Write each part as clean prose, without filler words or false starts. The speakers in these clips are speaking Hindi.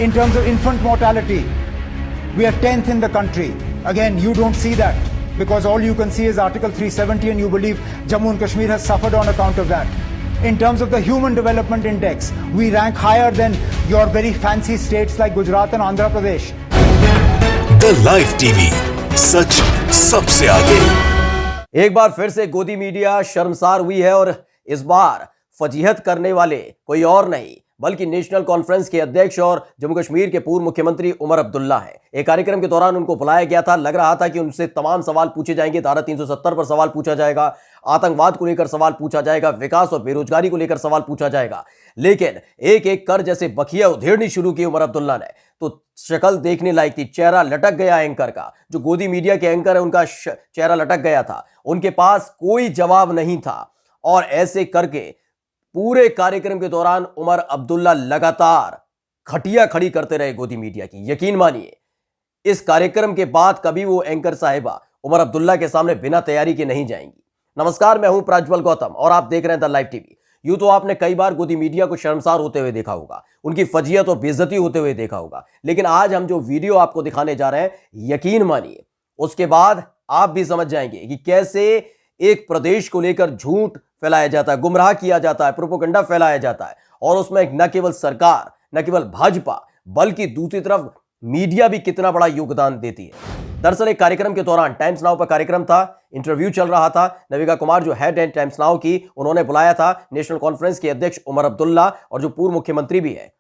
In terms of infant mortality, we are 10th in the country. Again, you don't see that because all you can see is Article 370 and you believe Jammu and Kashmir has suffered on account of that. In terms of the Human Development Index, we rank higher than your very fancy states like Gujarat and Andhra Pradesh. The Live TV, सच सबसे आगे। एक बार फिर से गोदी मीडिया शर्मसार हुई है और इस बार फजीहत करने वाले कोई और नहीं बल्कि नेशनल कॉन्फ्रेंस के अध्यक्ष और जम्मू कश्मीर के पूर्व मुख्यमंत्री उमर अब्दुल्ला हैं। एक कार्यक्रम के दौरान उनको बुलाया गया था, लग रहा था कि उनसे तमाम सवाल पूछे जाएंगे। धारा 370 पर सवाल पूछा जाएगा, आतंकवाद को लेकर सवाल पूछा जाएगा, विकास और बेरोजगारी को लेकर सवाल पूछा जाएगा। लेकिन एक एक कर जैसे बखिया उधेड़नी शुरू की उमर अब्दुल्ला ने, तो शक्ल देखने लायक थी। चेहरा लटक गया एंकर का, जो गोदी मीडिया के एंकर है उनका चेहरा लटक गया था। उनके पास कोई जवाब नहीं था और ऐसे करके पूरे कार्यक्रम के दौरान उमर अब्दुल्ला लगातार खटिया खड़ी करते रहे गोदी मीडिया की। यकीन मानिए, इस कार्यक्रम के बाद कभी वो एंकर साहिबा उमर अब्दुल्ला के सामने बिना तैयारी के नहीं जाएंगी। नमस्कार, मैं हूं प्रज्वल गौतम और आप देख रहे हैं द लाइव टीवी। यूं तो आपने कई बार गोदी मीडिया को शर्मसार होते हुए देखा होगा, उनकी फजीयत और बेइज्जती होते हुए देखा होगा, लेकिन आज हम जो वीडियो आपको दिखाने जा रहे हैं, यकीन मानिए उसके बाद आप भी समझ जाएंगे कि कैसे एक प्रदेश को लेकर झूठ फैलाया जाता है, गुमराह किया जाता है, प्रोपेगेंडा फैलाया जाता है और उसमें न केवल सरकार, न केवल भाजपा, बल्कि दूसरी तरफ मीडिया भी कितना बड़ा योगदान देती है। दरअसल एक कार्यक्रम के दौरान, टाइम्स नाउ पर कार्यक्रम था, इंटरव्यू चल रहा था। नविका कुमार जो हेड है टाइम्स नाउ की, उन्होंने बुलाया था नेशनल कॉन्फ्रेंस के अध्यक्ष उमर अब्दुल्ला और जो पूर्व मुख्यमंत्री भी है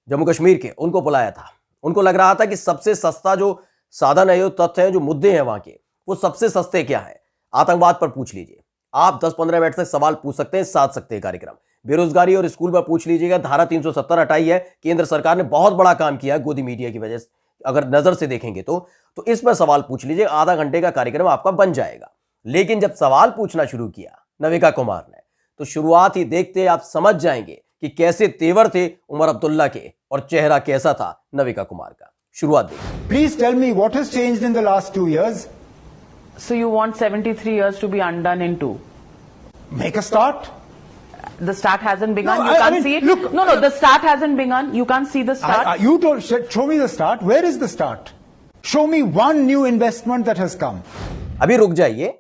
जम्मू कश्मीर के, उनको बुलाया था। उनको लग रहा था कि सबसे सस्ता जो साधन है, जो तथ्य है, जो मुद्दे हैं वहां के, वो सबसे सस्ते क्या है। आतंकवाद पर पूछ लीजिए, आप 10-15 मिनट तक सवाल पूछ सकते हैं, साध सकते हैं कार्यक्रम। बेरोजगारी और स्कूल पर पूछ लीजिएगा, धारा 370 हटाई है, केंद्र सरकार ने बहुत बड़ा काम किया है गोदी मीडिया की वजह से, अगर नजर से देखेंगे तो इस पर सवाल पूछ लीजिए, आधा घंटे का कार्यक्रम आपका बन जाएगा। लेकिन जब सवाल पूछना शुरू किया नविका कुमार ने, तो शुरुआत ही देखते आप समझ जाएंगे कि कैसे तेवर थे उमर अब्दुल्ला के और चेहरा कैसा था नविका कुमार का। शुरुआत देखिए। Please tell me what has changed in the last 2 years? So you want 73 years to be undone in 2? Make a start. The start hasn't begun. No, You I can't mean, see it. look, no, the start hasn't begun. You can't see the start. You told, show me the start. Where is the start? Show me one new investment that has come. अभी रुक जाइए,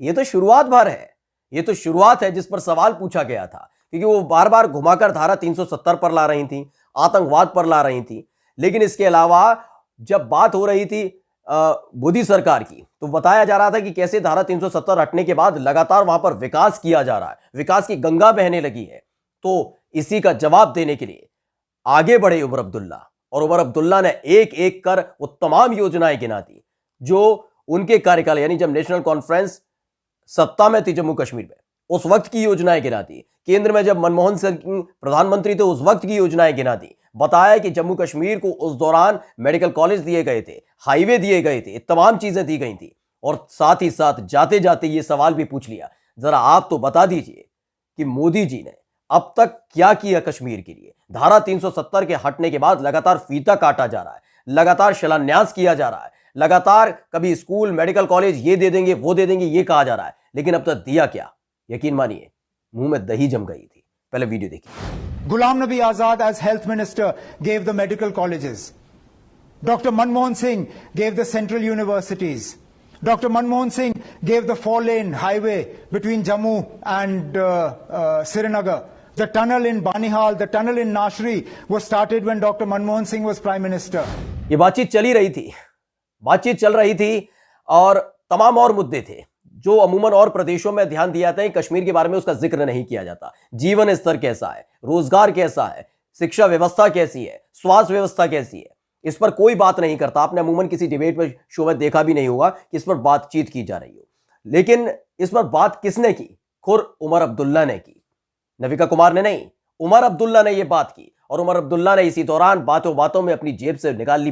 ये तो शुरुआत भर है, ये तो शुरुआत है जिस पर सवाल पूछा गया था, क्योंकि वो बार बार घुमाकर धारा 370 पर ला रही थी, आतंकवाद पर ला रही थी। लेकिन इसके अलावा जब बात हो रही थी मोदी सरकार की, तो बताया जा रहा था कि कैसे धारा 370 हटने के बाद लगातार वहां पर विकास किया जा रहा है, विकास की गंगा बहने लगी है। तो इसी का जवाब देने के लिए आगे बढ़े उमर अब्दुल्ला, और उमर अब्दुल्ला ने एक एक कर वो तमाम योजनाएं गिना दी जो उनके कार्यकाल, यानी जब नेशनल कॉन्फ्रेंस सत्ता में थी जम्मू कश्मीर में, उस वक्त की योजनाएं गिना दी। केंद्र में जब मनमोहन सिंह प्रधानमंत्री थे, उस वक्त की योजनाएं गिना दी। बताया कि जम्मू कश्मीर को उस दौरान मेडिकल कॉलेज दिए गए थे, हाईवे दिए गए थे, तमाम चीजें दी गई थी। और साथ ही साथ जाते जाते ये सवाल भी पूछ लिया, जरा आप तो बता दीजिए कि मोदी जी ने अब तक क्या किया कश्मीर के लिए। धारा 370 के हटने के बाद लगातार फीता काटा जा रहा है, लगातार शिलान्यास किया जा रहा है, लगातार कभी स्कूल, मेडिकल कॉलेज ये दे देंगे, वो दे देंगे, ये कहा जा रहा है, लेकिन अब तक दिया क्या? यकीन मानिए, मुंह में दही जम गई थी। पहले वीडियो देखिए। Ghulam Nabi Azad as health minister gave the medical colleges. Dr. Manmohan Singh gave the central universities. Dr. Manmohan Singh gave the 4-lane highway between Jammu and Srinagar. The tunnel in Banihal, the tunnel in Nashri was started when Dr. Manmohan Singh was prime minister. ये बातचीत चली रही थी, बातचीत चल रही थी और तमाम और मुद्दे थे जो अमूमन और प्रदेशों में ध्यान दिया जाता है। कश्मीर के बारे में उसका जिक्र नहीं किया जाता। जीवन स्तर कैसा है, रोजगार कैसा है, शिक्षा व्यवस्था कैसी है, स्वास्थ्य व्यवस्था कैसी है, इस पर कोई बात नहीं करता। आपने अमूमन किसी डिबेट में, शो में देखा भी नहीं होगा कि इस पर बातचीत की जा रही हो। लेकिन इस पर बात किसने की? खुद उमर अब्दुल्ला ने की, नविका कुमार ने नहीं। उमर अब्दुल्ला ने यह बात की और उमर अब्दुल्ला ने इसी दौरान बातों बातों में अपनी जेब से निकाल ली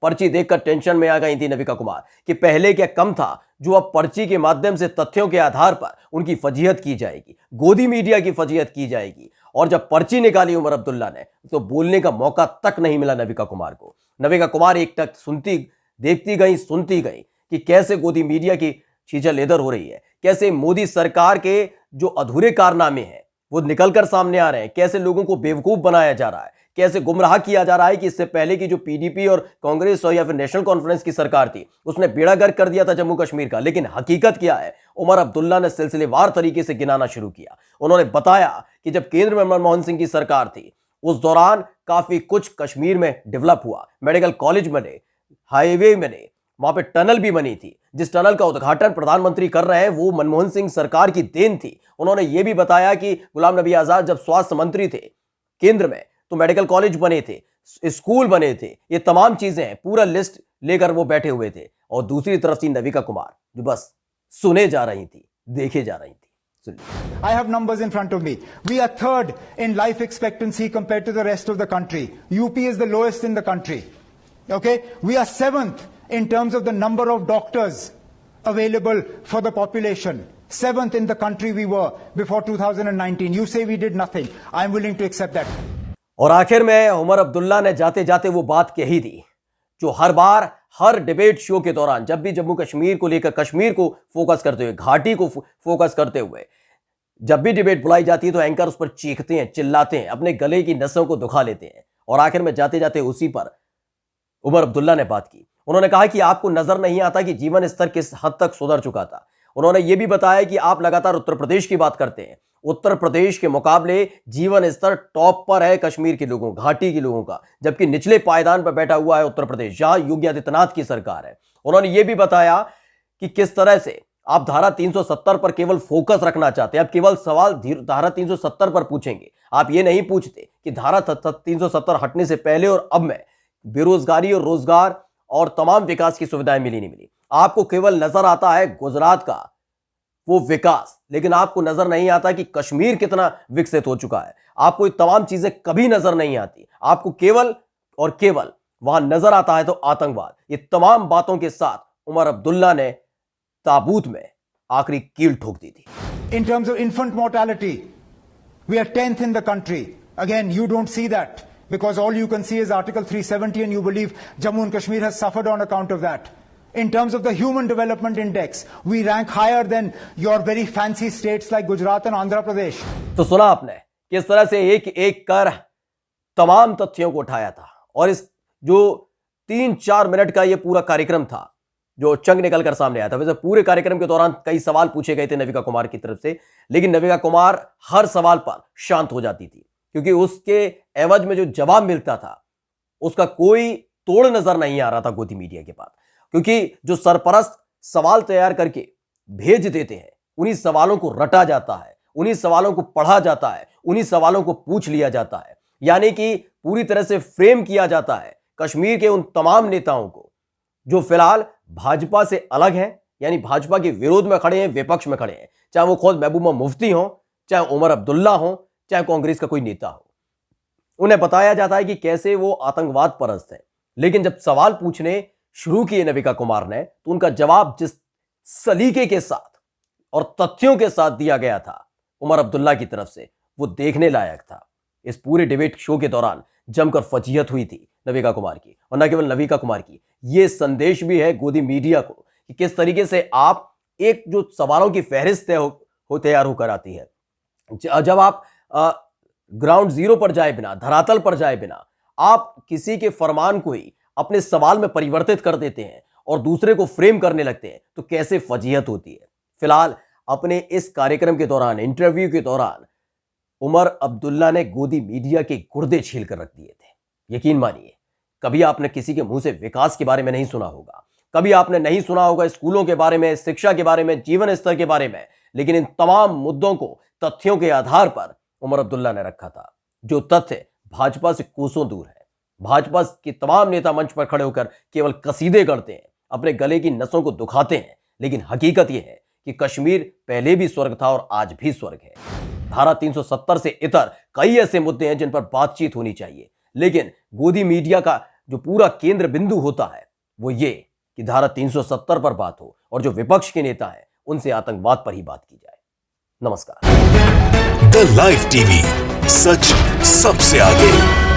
पर्ची देखकर टेंशन में आ गई थी नविका कुमार कि पहले क्या कम था जो अब पर्ची के माध्यम से तथ्यों के आधार पर उनकी फजीहत की जाएगी, गोदी मीडिया की फजीहत की जाएगी। और जब पर्ची निकाली उमर अब्दुल्ला ने, तो बोलने का मौका तक नहीं मिला नविका कुमार को। नविका कुमार एक टक सुनती, देखती गई, सुनती गई कि कैसे गोदी मीडिया की चीजें लेदर हो रही है, कैसे मोदी सरकार के जो अधूरे कारनामे हैं वो निकलकर सामने आ रहे हैं, कैसे लोगों को बेवकूफ बनाया जा रहा है, कैसे गुमराह किया जा रहा है कि इससे पहले की जो पीडीपी और कांग्रेस और या फिर नेशनल कॉन्फ्रेंस की सरकार थी उसने बेड़ा गर्क कर दिया था जम्मू कश्मीर का। लेकिन हकीकत क्या है, उमर अब्दुल्ला ने सिलसिलेवार तरीके से गिनाना शुरू किया। उन्होंने बताया कि जब केंद्र में मनमोहन सिंह की सरकार थी उस दौरान काफी कुछ कश्मीर में डेवलप हुआ। मेडिकल कॉलेज बने, हाईवे बने, वहां पे टनल भी बनी थी। जिस टनल का उद्घाटन प्रधानमंत्री कर रहे हैं वो मनमोहन सिंह सरकार की देन थी। उन्होंने ये भी बताया कि गुलाम नबी आजाद जब स्वास्थ्य मंत्री थे केंद्र में तो मेडिकल कॉलेज बने थे, स्कूल बने थे, ये तमाम चीजें हैं, पूरा लिस्ट लेकर वो बैठे हुए थे। और दूसरी तरफ थी नविका कुमार जो बस सुने जा रही थी, देखे जा रही थी। I have numbers in front of me. We are third in life expectancy compared to the rest of the country. UP is the lowest in the country. Okay? We are seventh in terms of the number of doctors available for the population. Seventh in the country we were before 2019. You say we did nothing. I'm willing to accept that. और आखिर में उमर अब्दुल्ला ने जाते जाते वो बात कही थी जो हर बार हर डिबेट शो के दौरान जब भी जम्मू कश्मीर को लेकर, कश्मीर को फोकस करते हुए, घाटी को फोकस करते हुए जब भी डिबेट बुलाई जाती है तो एंकर उस पर चीखते हैं, चिल्लाते हैं, अपने गले की नसों को दुखा लेते हैं। और आखिर में जाते जाते उसी पर उमर अब्दुल्ला ने बात की। उन्होंने कहा कि आपको नजर नहीं आता कि जीवन स्तर किस हद तक सुधर चुका था। उन्होंने यह भी बताया कि आप लगातार उत्तर प्रदेश की बात करते हैं, उत्तर प्रदेश के मुकाबले जीवन स्तर टॉप पर है कश्मीर के लोगों, घाटी के लोगों का, जबकि निचले पायदान पर बैठा हुआ है उत्तर प्रदेश जहां योगी आदित्यनाथ की सरकार है। उन्होंने यह भी बताया कि किस तरह से आप धारा 370 पर केवल फोकस रखना चाहते हैं। आप केवल सवाल धारा 370 पर पूछेंगे, आप ये नहीं पूछते कि धारा 370 हटने से पहले और अब में बेरोजगारी और रोजगार और तमाम विकास की सुविधाएं मिली नहीं मिली। आपको केवल नजर आता है गुजरात का वो विकास, लेकिन आपको नजर नहीं आता कि कश्मीर कितना विकसित हो चुका है। आपको ये तमाम चीजें कभी नजर नहीं आती। आपको केवल और केवल वहां नजर आता है तो आतंकवाद। ये तमाम बातों के साथ उमर अब्दुल्ला ने ताबूत में आखिरी कील ठोक दी थी। In terms of infant mortality, we are 10th in the country. Again, you don't see that because all you can see is Article 370 and you believe Jammu and Kashmir has suffered on account of that. In terms of the Human Development Index, we rank higher than your very fancy states like Gujarat and Andhra Pradesh. तो सुना आपने किस तरह से एक एक कर तमाम तथ्यों को उठाया था। और इस जो 3-4 मिनट का ये पूरा कार्यक्रम था जो चंग निकल कर सामने आया था। वैसे पूरे कार्यक्रम के दौरान कई सवाल पूछे गए थे नविका कुमार की तरफ से, लेकिन नविका कुमार हर सवाल पर शांत हो जाती थी क्योंकि उसके एवज में जो जवाब मिलता था उसका कोई तोड़ नजर नहीं आ रहा था गोदी मीडिया के पास। क्योंकि जो सरपरस्त सवाल तैयार करके भेज देते हैं उन्हीं सवालों को रटा जाता है, उन्हीं सवालों को पढ़ा जाता है, उन्हीं सवालों को पूछ लिया जाता है। यानी कि पूरी तरह से फ्रेम किया जाता है कश्मीर के उन तमाम नेताओं को जो फिलहाल भाजपा से अलग हैं, यानी भाजपा के विरोध में खड़े हैं, विपक्ष में खड़े हैं, चाहे वो खुद महबूबा मुफ्ती हो, चाहे उमर अब्दुल्ला हो, चाहे कांग्रेस का कोई नेता हो। उन्हें बताया जाता है कि कैसे वो आतंकवाद परस्त है। लेकिन जब सवाल पूछने शुरू किए नविका कुमार ने तो उनका जवाब जिस सलीके के साथ और तथ्यों के साथ दिया गया था उमर अब्दुल्ला की तरफ से, वो देखने लायक था। इस पूरे डिबेट शो के दौरान जमकर फजीहत हुई थी नविका कुमार की, और न केवल नविका कुमार की, यह संदेश भी है गोदी मीडिया को कि किस तरीके से आप एक जो सवालों की फहरिस्त तैयार होकर आती है, जब आप ग्राउंड जीरो पर जाए बिना, धरातल पर जाए बिना आप किसी के फरमान को ही अपने सवाल में परिवर्तित कर देते हैं और दूसरे को फ्रेम करने लगते हैं तो कैसे फजीहत होती है। फिलहाल अपने इस कार्यक्रम के दौरान, इंटरव्यू के दौरान उमर अब्दुल्ला ने गोदी मीडिया के गुर्दे छील कर रख दिए थे। यकीन मानिए, कभी आपने किसी के मुंह से विकास के बारे में नहीं सुना होगा, कभी आपने नहीं सुना होगा स्कूलों के बारे में, शिक्षा के बारे में, जीवन स्तर के बारे में, लेकिन इन तमाम मुद्दों को तथ्यों के आधार पर उमर अब्दुल्ला ने रखा था। जो तथ्य भाजपा से कोसों दूर है। भाजपा के तमाम नेता मंच पर खड़े होकर केवल कसीदे करते हैं, अपने गले की नसों को दुखाते हैं, लेकिन हकीकत यह है कि कश्मीर पहले भी स्वर्ग था और आज भी स्वर्ग है। धारा 370 से इतर कई ऐसे मुद्दे हैं जिन पर बातचीत होनी चाहिए, लेकिन गोदी मीडिया का जो पूरा केंद्र बिंदु होता है वो ये कि धारा 370 पर बात हो और जो विपक्ष के नेता हैं उनसे आतंकवाद पर ही बात की जाए। नमस्कार। द लाइव टीवी, सच सबसे आगे।